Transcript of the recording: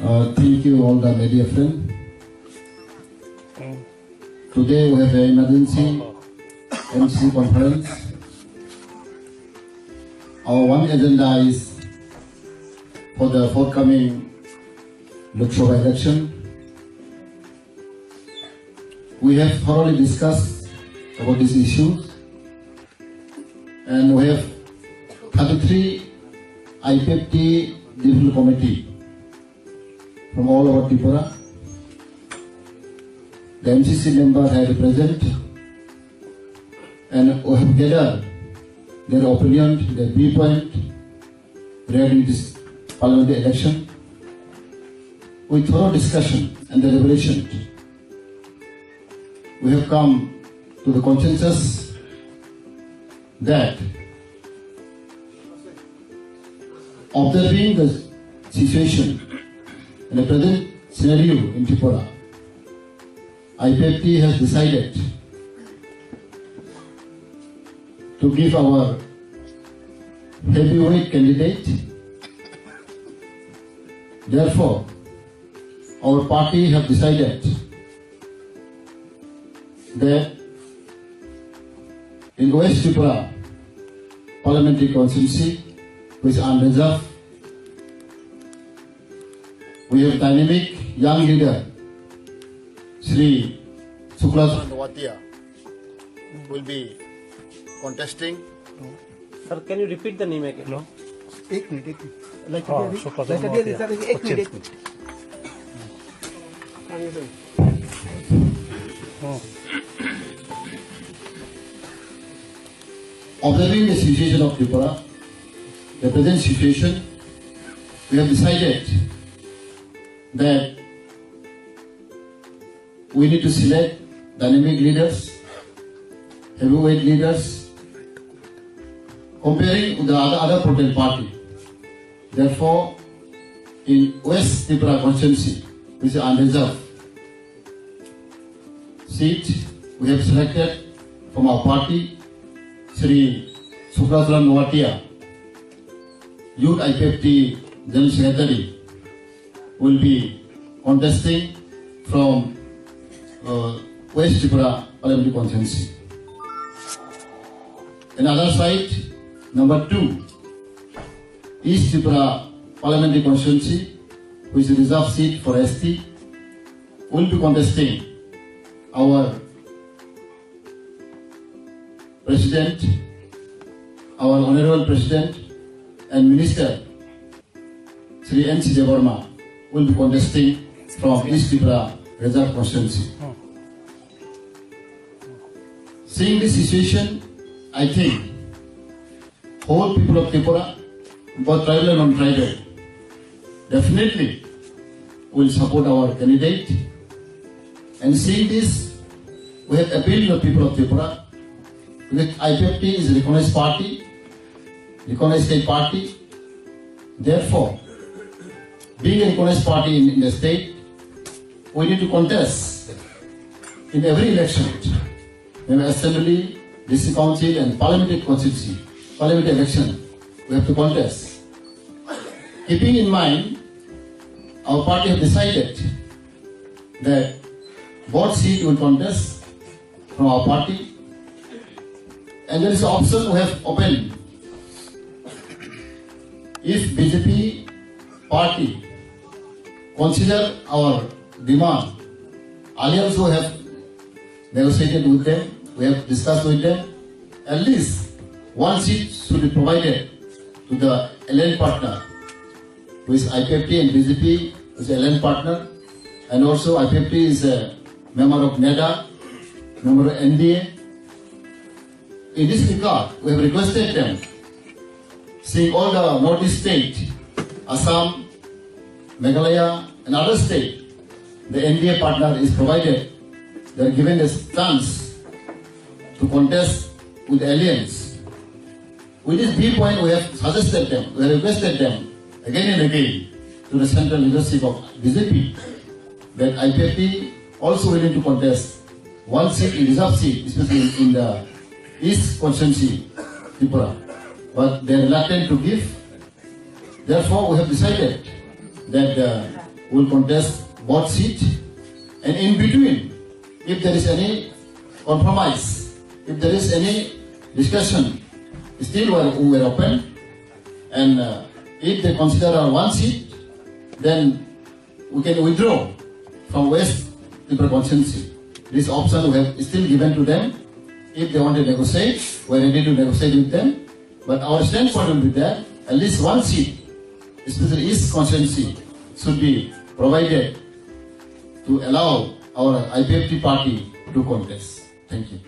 Thank you all the media friends. Today we have an emergency MC conference. Our one agenda is for the forthcoming Lok Sabha election. We have thoroughly discussed about these issues, and we have 33 IPFT different committee from all over Tripura. The MCC members have present, and we have gathered their opinion, their viewpoint regarding this parliamentary election. With thorough discussion and deliberation, we have come to the consensus that observing the situation in the present scenario in Tripura, IPFT has decided to give our heavyweight candidate. Therefore, our party have decided that in West Tripura parliamentary constituency, which is unreserved, we have dynamic young leader Shri Sukla Nawatia will be contesting. Sir, can you repeat the name again? No. एक minute Like एक minute Observing the situation of Tripura, the present situation, we have decided that we need to select dynamic leaders, heavyweight leaders, comparing with the other political party. Therefore, in West Tripura constituency, which is unreserved seat, we have selected from our party Shri Sukla Nawatia, Youth IPFT General Secretary, will be contesting from West Tripura Parliamentary Constituency. Another side, number 2, East Tripura Parliamentary Constituency, which is a reserved seat for ST, will be contesting our President, our Honorable President and Minister, Shri N.C. Devarma, will be contesting from East Tripura Reserve Constituency. Seeing this situation, I think whole people of Tripura, both tribal and non-tribal, definitely will support our candidate. And seeing this, we have appealed to the people of Tripura that IPFT is a recognized party, recognized state party. Therefore, being a recognized party in the state, we need to contest in every election, in assembly, district council, and parliamentary constituency, parliamentary election, we have to contest. Keeping in mind, our party has decided that both seats will contest from our party, and there is an option we have opened. If BJP party consider our demand, earlier also have negotiated with them, we have discussed with them, at least one seat should be provided to the alliance partner, which is IPFT and BJP is an alliance partner, and also IPFT is a member of NEDA, member of NDA. In this regard, we have requested them, seeing all the Northeast states, Assam, Meghalaya, and other states, the NDA partner is provided. They are given a chance to contest with the alliance. With this viewpoint, we have suggested them, we have requested them again and again to the central leadership of BJP that IPFT also willing to contest one seat in reserve seat, especially in the East constituency, Tripura, but they are reluctant to give. Therefore, we have decided that will contest both seats. And in between, if there is any compromise, if there is any discussion, still we are open. And if they consider one seat, then we can withdraw from West Tripura constituency. This option we have still given to them. If they want to negotiate, we are ready to negotiate with them. But our standpoint will be that at least one seat, especially East constituency, should be provided to allow our IPFT party to contest. Thank you.